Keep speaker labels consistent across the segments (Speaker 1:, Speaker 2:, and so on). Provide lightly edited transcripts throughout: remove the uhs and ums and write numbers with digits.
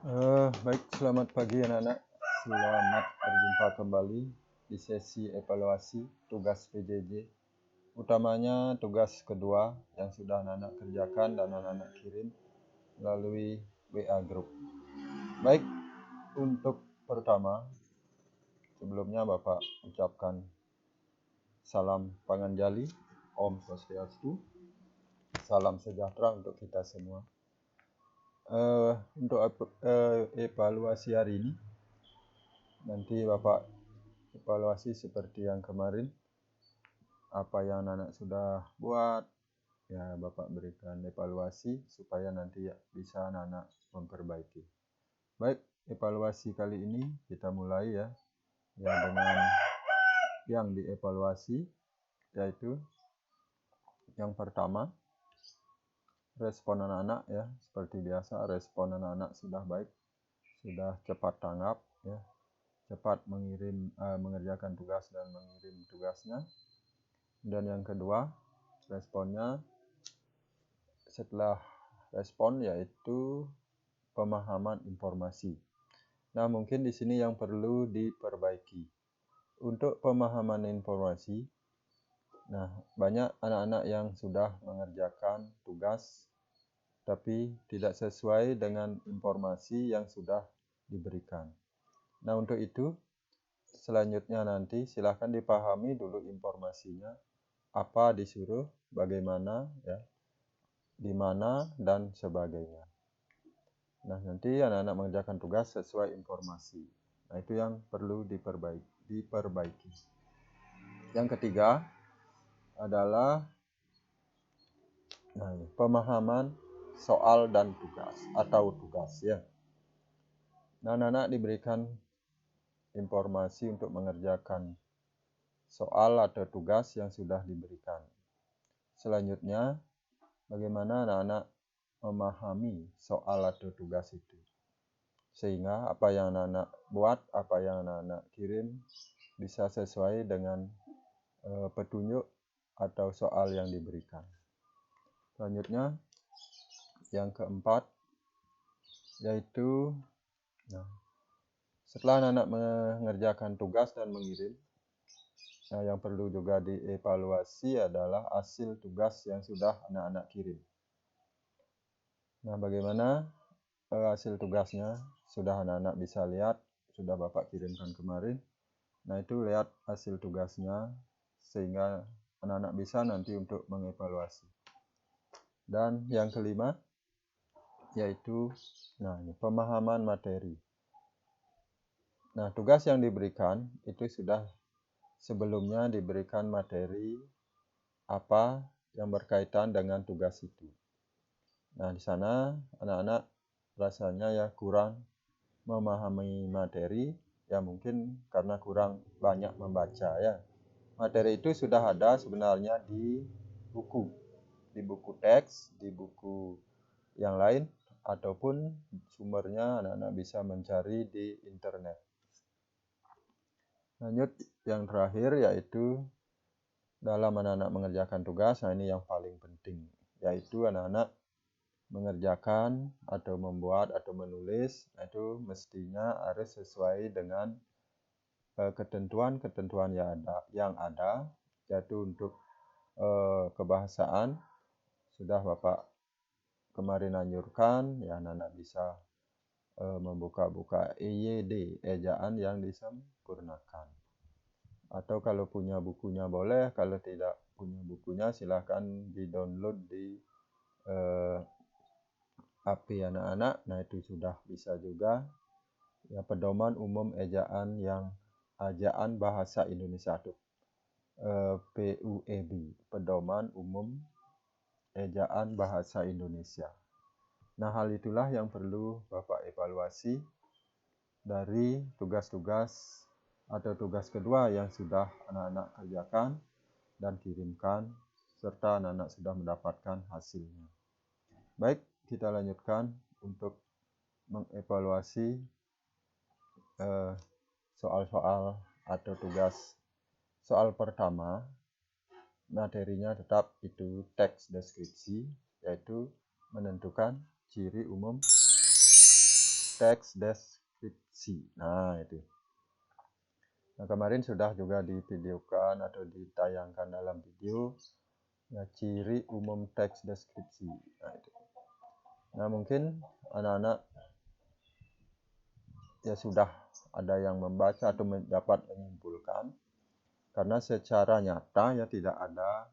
Speaker 1: Baik, selamat pagi anak-anak. Selamat berjumpa kembali di sesi evaluasi tugas PJJ. Utamanya tugas kedua yang sudah anak-anak kerjakan dan anak-anak kirim melalui WA Group. Baik, untuk pertama, sebelumnya Bapak ucapkan salam panganjali, Om Swastiastu, salam sejahtera untuk kita semua. Untuk evaluasi hari ini, nanti Bapak evaluasi seperti yang kemarin. Apa yang anak-anak sudah buat, ya Bapak berikan evaluasi supaya nanti ya bisa anak-anak memperbaiki. Baik, evaluasi kali ini kita mulai ya dengan yang dievaluasi, yaitu yang pertama, respon anak-anak ya. Seperti biasa, respon anak-anak sudah baik, sudah cepat tanggap ya, cepat mengerjakan tugas dan mengirim tugasnya. Dan yang kedua, responnya setelah respon yaitu pemahaman informasi. Nah, mungkin di sini yang perlu diperbaiki. Untuk pemahaman informasi, nah banyak anak-anak yang sudah mengerjakan tugas tapi tidak sesuai dengan informasi yang sudah diberikan. Nah, untuk itu selanjutnya nanti silahkan dipahami dulu informasinya, apa disuruh, bagaimana ya, di mana dan sebagainya. Nah, nanti anak-anak mengerjakan tugas sesuai informasi. Nah, itu yang perlu diperbaiki. Yang ketiga adalah pemahaman soal dan tugas atau tugas ya. Nah, anak-anak diberikan informasi untuk mengerjakan soal atau tugas yang sudah diberikan. Selanjutnya, bagaimana anak-anak memahami soal atau tugas itu, sehingga apa yang anak-anak buat, apa yang anak-anak kirim bisa sesuai dengan petunjuk atau soal yang diberikan. Selanjutnya, yang keempat, yaitu setelah anak-anak mengerjakan tugas dan mengirim, yang perlu juga dievaluasi adalah hasil tugas yang sudah anak-anak kirim. Nah, bagaimana hasil tugasnya? Sudah anak-anak bisa lihat, sudah Bapak kirimkan kemarin. Nah, itu lihat hasil tugasnya sehingga anak-anak bisa nanti untuk mengevaluasi. Dan yang kelima, yaitu pemahaman materi. Nah, tugas yang diberikan itu sudah sebelumnya diberikan materi apa yang berkaitan dengan tugas itu. Nah, di sana anak-anak rasanya ya kurang memahami materi, ya mungkin karena kurang banyak membaca ya. Materi itu sudah ada sebenarnya di buku teks, di buku yang lain, ataupun sumbernya anak-anak bisa mencari di internet. Lanjut, yang terakhir yaitu dalam anak-anak mengerjakan tugas, nah ini yang paling penting, yaitu anak-anak mengerjakan atau membuat atau menulis, itu mestinya harus sesuai dengan ketentuan-ketentuan yang ada, yaitu untuk kebahasaan sudah Bapak kemarin anjurkan, ya anak-anak bisa membuka-buka EYD, ejaan yang disempurnakan. Atau kalau punya bukunya boleh, kalau tidak punya bukunya silahkan di-download di HP anak-anak. Nah, itu sudah bisa juga. Ya, pedoman umum ejaan bahasa Indonesia atau PUEB, pedoman umum ejaan bahasa Indonesia. Nah, hal itulah yang perlu Bapak evaluasi dari tugas-tugas atau tugas kedua yang sudah anak-anak kerjakan dan kirimkan, serta anak-anak sudah mendapatkan hasilnya. Baik, kita lanjutkan untuk mengevaluasi soal-soal atau tugas. Soal pertama, materinya tetap itu teks deskripsi, yaitu menentukan ciri umum teks deskripsi. Nah, itu. Nah, kemarin sudah juga divideokan atau ditayangkan dalam video ya, ciri umum teks deskripsi. Nah, itu. Nah, mungkin anak-anak ya sudah ada yang membaca atau dapat menyimpulkan, karena secara nyata ya tidak ada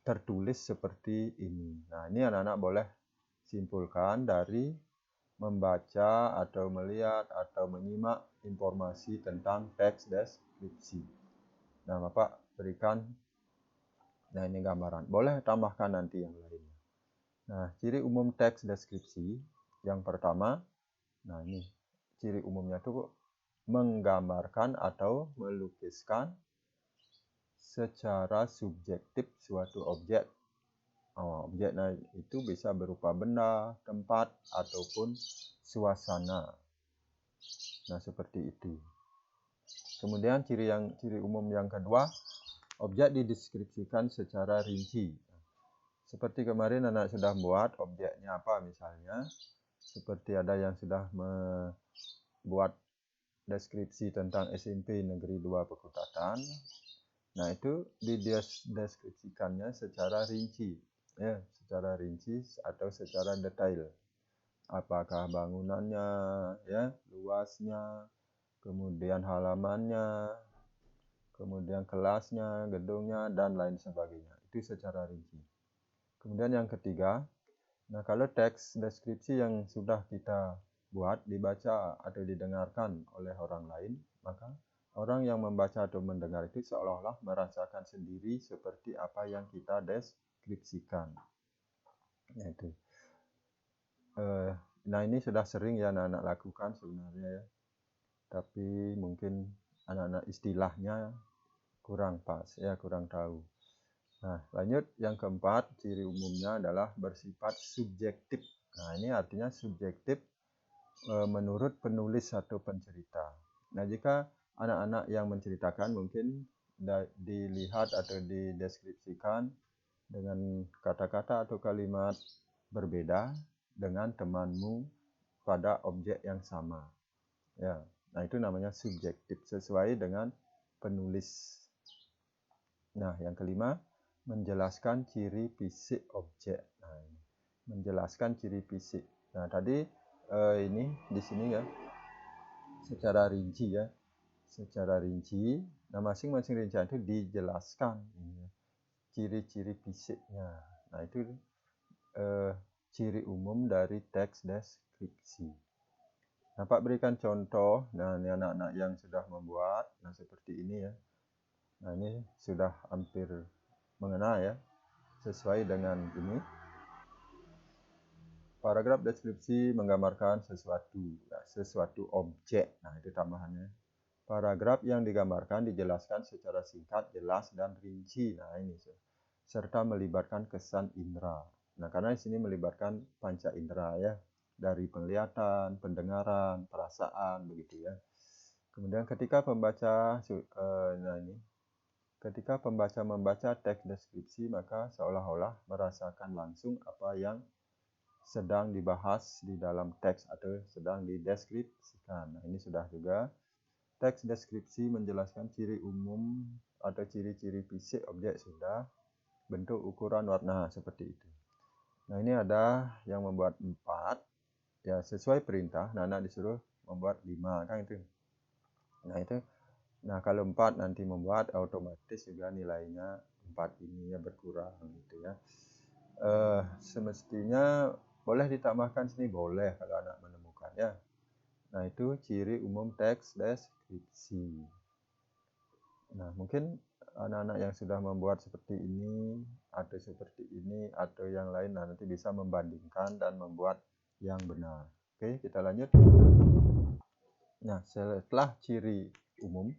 Speaker 1: tertulis seperti ini. Nah, ini anak-anak boleh simpulkan dari membaca atau melihat atau menyimak informasi tentang teks deskripsi. Nah, Bapak berikan, nah ini gambaran. Boleh tambahkan nanti yang lainnya. Nah, ciri umum teks deskripsi yang pertama, nah ini ciri umumnya itu menggambarkan atau melukiskan secara subjektif suatu objek. Objek itu bisa berupa benda, tempat, ataupun suasana. Nah, seperti itu. Kemudian ciri umum yang kedua, objek dideskripsikan secara rinci. Seperti kemarin anak sudah buat objeknya apa misalnya. Seperti ada yang sudah membuat deskripsi tentang SMP Negeri 2 Pekutatan. Nah, itu dideskripsikannya secara rinci. Ya, secara rinci atau secara detail. Apakah bangunannya, ya, luasnya, kemudian halamannya, kemudian kelasnya, gedungnya, dan lain sebagainya. Itu secara rinci. Kemudian yang ketiga, nah kalau teks deskripsi yang sudah kita buat dibaca atau didengarkan oleh orang lain, maka orang yang membaca atau mendengar itu seolah-olah merasakan sendiri seperti apa yang kita deskripsikan. Itu. Nah, ini sudah sering ya anak-anak lakukan sebenarnya ya. Tapi mungkin anak-anak istilahnya kurang pas ya, kurang tahu. Nah, lanjut yang keempat, ciri umumnya adalah bersifat subjektif. Nah, ini artinya subjektif menurut penulis atau pencerita. Nah, jika anak-anak yang menceritakan mungkin dilihat atau dideskripsikan dengan kata-kata atau kalimat berbeda dengan temanmu pada objek yang sama. Ya, nah itu namanya subjektif sesuai dengan penulis. Nah, yang kelima, menjelaskan ciri fisik objek. Nah, menjelaskan ciri fisik. Nah, tadi ini di sini ya secara rinci ya. Secara rinci, nah masing-masing rincian itu dijelaskan ciri-ciri fisiknya. Nah, itu ciri umum dari teks deskripsi. Nah, Pak berikan contoh. Nah, ini anak-anak yang sudah membuat, nah seperti ini ya. Nah, ini sudah hampir mengena ya, sesuai dengan ini. Paragraf deskripsi menggambarkan sesuatu objek. Nah, itu tambahannya. Paragraf yang digambarkan dijelaskan secara singkat, jelas, dan rinci. Nah, ini serta melibatkan kesan indera. Nah, karena di sini melibatkan panca indera ya, dari penglihatan, pendengaran, perasaan, begitu ya. Kemudian ketika pembaca, ketika pembaca membaca teks deskripsi, maka seolah-olah merasakan langsung apa yang sedang dibahas di dalam teks atau sedang dideskripsikan. Nah, ini sudah juga. Teks deskripsi menjelaskan ciri umum atau ciri-ciri fisik objek sudah, bentuk, ukuran, warna, seperti itu. Nah, ini ada yang membuat 4, ya sesuai perintah, anak disuruh membuat 5, kan itu. Nah, itu. Nah, kalau 4 nanti membuat, otomatis juga nilainya 4 ini ya berkurang gitu ya. Semestinya boleh ditambahkan sini, boleh kalau anak menemukan ya. Nah, itu ciri umum teks deskripsi. Nah, mungkin anak-anak yang sudah membuat seperti ini, atau seperti ini, atau yang lain, nah, nanti bisa membandingkan dan membuat yang benar. Oke, kita lanjut. Nah, setelah ciri umum,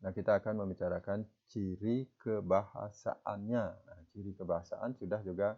Speaker 1: nah kita akan membicarakan ciri kebahasaannya. Nah, ciri kebahasaan sudah juga